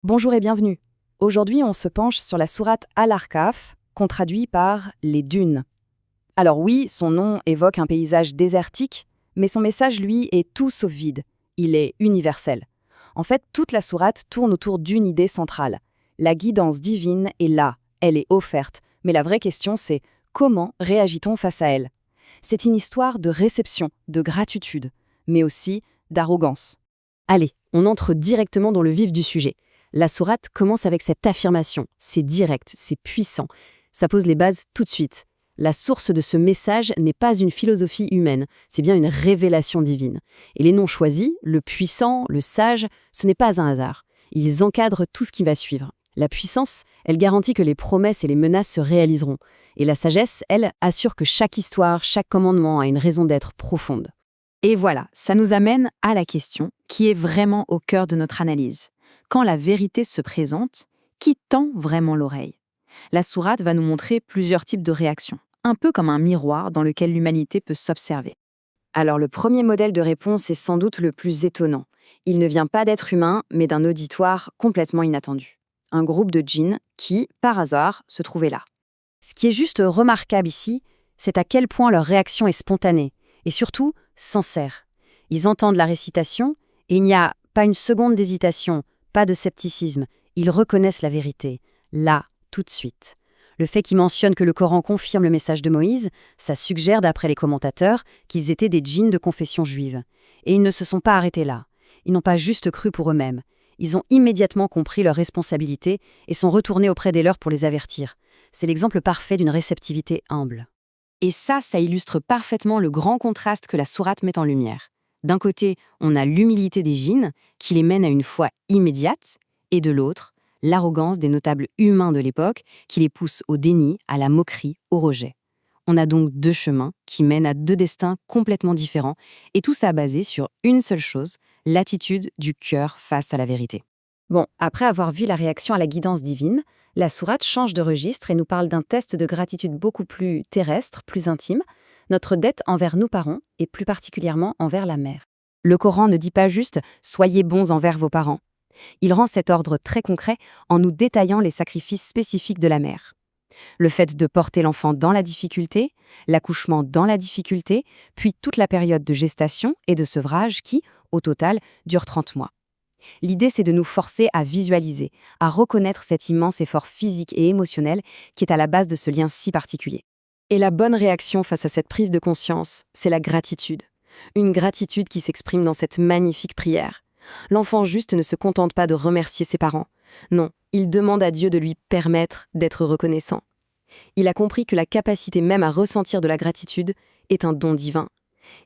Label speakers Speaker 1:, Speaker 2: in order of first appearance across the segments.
Speaker 1: Bonjour et bienvenue. Aujourd'hui, on se penche sur la sourate Al-Ahqaf, qu'on traduit par les dunes. Alors oui, son nom évoque un paysage désertique, mais son message, lui, est tout sauf vide. Il est universel. En fait, toute la sourate tourne autour d'une idée centrale. La guidance divine est là, elle est offerte, mais la vraie question c'est comment réagit-on face à elle? C'est une histoire de réception, de gratitude, mais aussi d'arrogance. Allez, on entre directement dans le vif du sujet. La sourate commence avec cette affirmation. C'est direct, c'est puissant. Ça pose les bases tout de suite. La source de ce message n'est pas une philosophie humaine, c'est bien une révélation divine. Et les noms choisis, le puissant, le sage, ce n'est pas un hasard. Ils encadrent tout ce qui va suivre. La puissance, elle garantit que les promesses et les menaces se réaliseront. Et la sagesse, elle, assure que chaque histoire, chaque commandement a une raison d'être profonde.
Speaker 2: Et voilà, ça nous amène à la question qui est vraiment au cœur de notre analyse. Quand la vérité se présente, qui tend vraiment l'oreille? La sourate va nous montrer plusieurs types de réactions, un peu comme un miroir dans lequel l'humanité peut s'observer.
Speaker 1: Alors le premier modèle de réponse est sans doute le plus étonnant. Il ne vient pas d'êtres humains, mais d'un auditoire complètement inattendu. Un groupe de djinns qui, par hasard, se trouvait là. Ce qui est juste remarquable ici, c'est à quel point leur réaction est spontanée, et surtout sincère. Ils entendent la récitation, et il n'y a pas une seconde d'hésitation, pas de scepticisme. Ils reconnaissent la vérité, là, tout de suite. Le fait qu'ils mentionnent que le Coran confirme le message de Moïse, ça suggère, d'après les commentateurs, qu'ils étaient des djinns de confession juive. Et ils ne se sont pas arrêtés là. Ils n'ont pas juste cru pour eux-mêmes. Ils ont immédiatement compris leur responsabilité et sont retournés auprès des leurs pour les avertir. C'est l'exemple parfait d'une réceptivité humble.
Speaker 2: Et ça illustre parfaitement le grand contraste que la sourate met en lumière. D'un côté, on a l'humilité des djinns, qui les mène à une foi immédiate, et de l'autre, l'arrogance des notables humains de l'époque, qui les pousse au déni, à la moquerie, au rejet. On a donc deux chemins qui mènent à deux destins complètement différents, et tout ça basé sur une seule chose, l'attitude du cœur face à la vérité.
Speaker 1: Bon, après avoir vu la réaction à la guidance divine, la sourate change de registre et nous parle d'un test de gratitude beaucoup plus terrestre, plus intime, notre dette envers nos parents et plus particulièrement envers la mère. Le Coran ne dit pas juste « soyez bons envers vos parents ». Il rend cet ordre très concret en nous détaillant les sacrifices spécifiques de la mère. Le fait de porter l'enfant dans la difficulté, l'accouchement dans la difficulté, puis toute la période de gestation et de sevrage qui, au total, dure 30 mois. L'idée, c'est de nous forcer à visualiser, à reconnaître cet immense effort physique et émotionnel qui est à la base de ce lien si particulier. Et la bonne réaction face à cette prise de conscience, c'est la gratitude. Une gratitude qui s'exprime dans cette magnifique prière. L'enfant juste ne se contente pas de remercier ses parents. Non, il demande à Dieu de lui permettre d'être reconnaissant. Il a compris que la capacité même à ressentir de la gratitude est un don divin.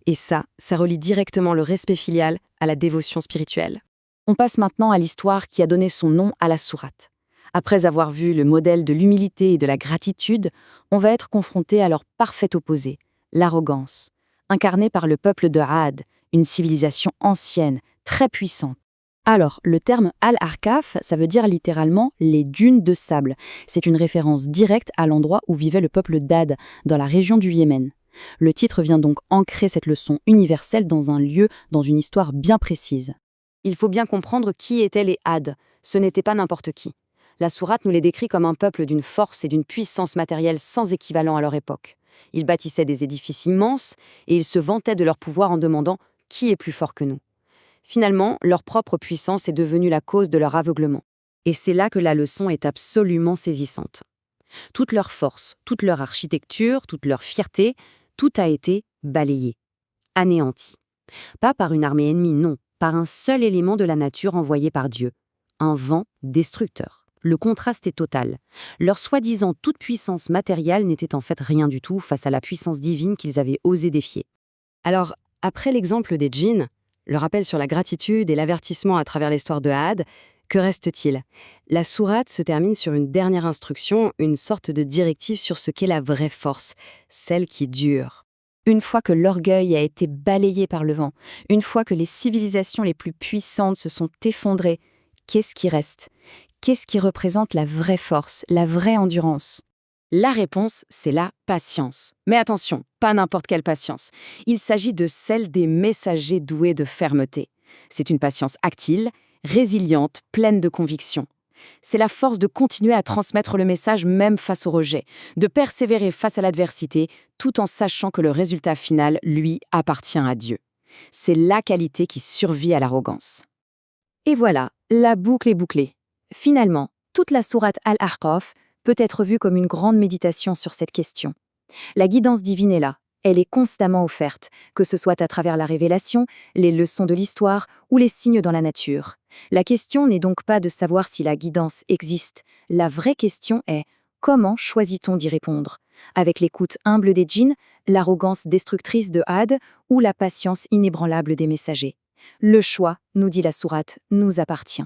Speaker 1: Et ça relie directement le respect filial à la dévotion spirituelle. On passe maintenant à l'histoire qui a donné son nom à la sourate. Après avoir vu le modèle de l'humilité et de la gratitude, on va être confronté à leur parfait opposé, l'arrogance, incarnée par le peuple de Aad, une civilisation ancienne, très puissante. Alors, le terme Al-Ahqaf, ça veut dire littéralement « les dunes de sable ». C'est une référence directe à l'endroit où vivait le peuple d'Ad, dans la région du Yémen. Le titre vient donc ancrer cette leçon universelle dans un lieu, dans une histoire bien précise. Il faut bien comprendre qui étaient les Had. Ce n'était pas n'importe qui. La sourate nous les décrit comme un peuple d'une force et d'une puissance matérielle sans équivalent à leur époque. Ils bâtissaient des édifices immenses et ils se vantaient de leur pouvoir en demandant « qui est plus fort que nous ?» Finalement, leur propre puissance est devenue la cause de leur aveuglement. Et c'est là que la leçon est absolument saisissante. Toute leur force, toute leur architecture, toute leur fierté, tout a été balayé, anéanti. Pas par une armée ennemie, non, par un seul élément de la nature envoyé par Dieu, un vent destructeur. Le contraste est total. Leur soi-disant toute-puissance matérielle n'était en fait rien du tout face à la puissance divine qu'ils avaient osé défier. Alors, après l'exemple des djinns, le rappel sur la gratitude et l'avertissement à travers l'histoire de Had, que reste-t-il? La sourate se termine sur une dernière instruction, une sorte de directive sur ce qu'est la vraie force, celle qui dure. Une fois que l'orgueil a été balayé par le vent, une fois que les civilisations les plus puissantes se sont effondrées, qu'est-ce qui reste? Qu'est-ce qui représente la vraie force, la vraie endurance? La réponse, c'est la patience. Mais attention, pas n'importe quelle patience. Il s'agit de celle des messagers doués de fermeté. C'est une patience active, résiliente, pleine de conviction. C'est la force de continuer à transmettre le message même face au rejet, de persévérer face à l'adversité, tout en sachant que le résultat final, lui, appartient à Dieu. C'est la qualité qui survit à l'arrogance. Et voilà, la boucle est bouclée. Finalement, toute la sourate Al-Ahqaf peut être vue comme une grande méditation sur cette question. La guidance divine est là. Elle est constamment offerte, que ce soit à travers la révélation, les leçons de l'histoire ou les signes dans la nature. La question n'est donc pas de savoir si la guidance existe. La vraie question est comment choisit-on d'y répondre? Avec l'écoute humble des djinns, l'arrogance destructrice de Had ou la patience inébranlable des messagers. Le choix, nous dit la sourate, nous appartient.